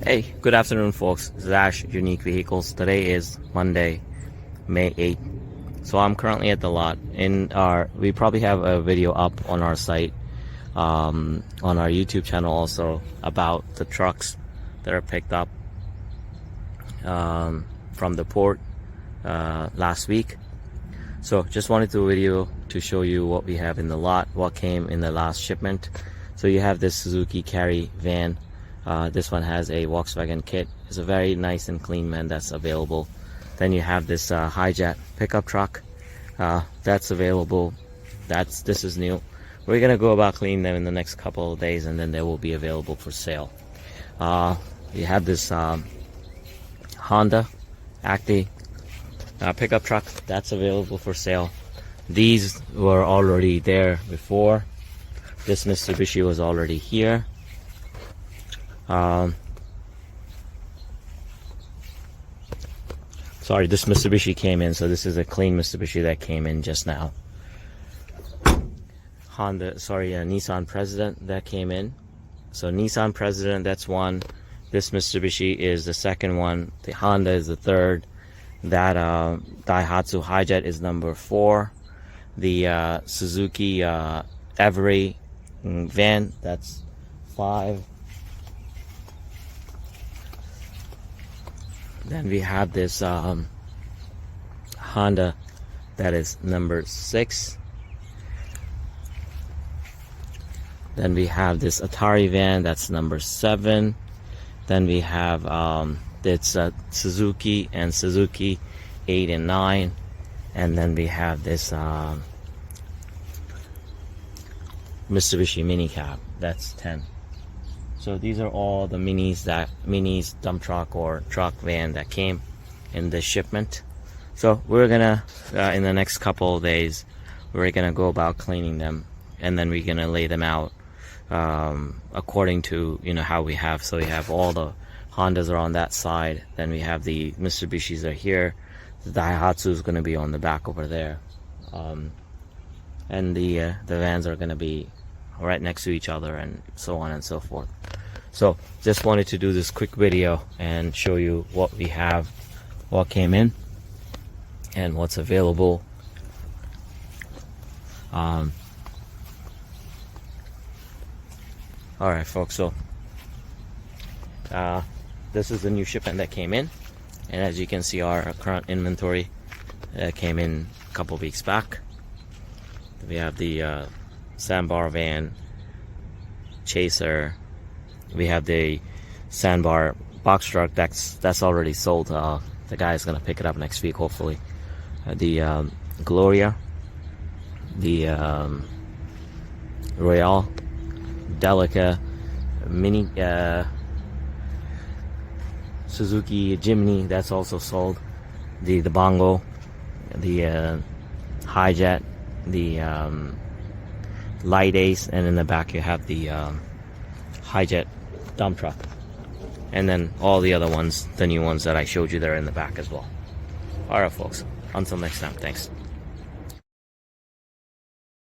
Hey, good afternoon folks. This is Ash, Unique Vehicles. Today is Monday, May 8th. So I'm currently at the lot. We probably have a video up on our site, on our YouTube channel also, about the trucks that are picked up from the port last week. So just wanted to video to show you what we have in the lot, what came in the last shipment. So you have this Suzuki Carry van. This one has a Volkswagen kit. It's a very nice and clean van that's available. Then you have this Hijet pickup truck that's available. This is new. We're gonna go about cleaning them in the next couple of days, and then they will be available for sale. You have this Honda Acty pickup truck that's available for sale. These were already there before. This Mitsubishi was already here. Sorry, this Mitsubishi came in, so this is a clean Mitsubishi that came in just now. Nissan President that came in. So Nissan President, that's one. This Mitsubishi is the second one. The Honda is the third. That Daihatsu Hijet is number 4. The Suzuki Every van, that's 5. Then we have this Honda that is number 6. Then we have this Atrai van, that's number 7. Then we have it's Suzuki and Suzuki 8 and 9. And then we have this Mitsubishi Minicab, that's 10. So these are all the minis, dump truck or truck van that came in this shipment. So we're gonna in the next couple of days, we're gonna go about cleaning them, and then we're gonna lay them out according to how we have. So we have all the Hondas are on that side, then we have the Mitsubishis are here, the Daihatsu is going to be on the back over there, and the vans are going to be right next to each other, and so on and so forth. So just wanted to do this quick video and show you what we have, what came in, and what's available. Alright folks, so this is the new shipment that came in, and as you can see, our current inventory came in a couple weeks back. We have the sandbar van, chaser. We have the sandbar box truck that's already sold. The guy is gonna pick it up next week, hopefully. The Gloria, the Royale, Delica, Mini, Suzuki Jimny, that's also sold. The Bongo, the Hijet, the Light Ace, and in the back you have the Hijet dump truck, and then all the other ones, the new ones that I showed you, there in the back as well. Alright folks, until next time, thanks.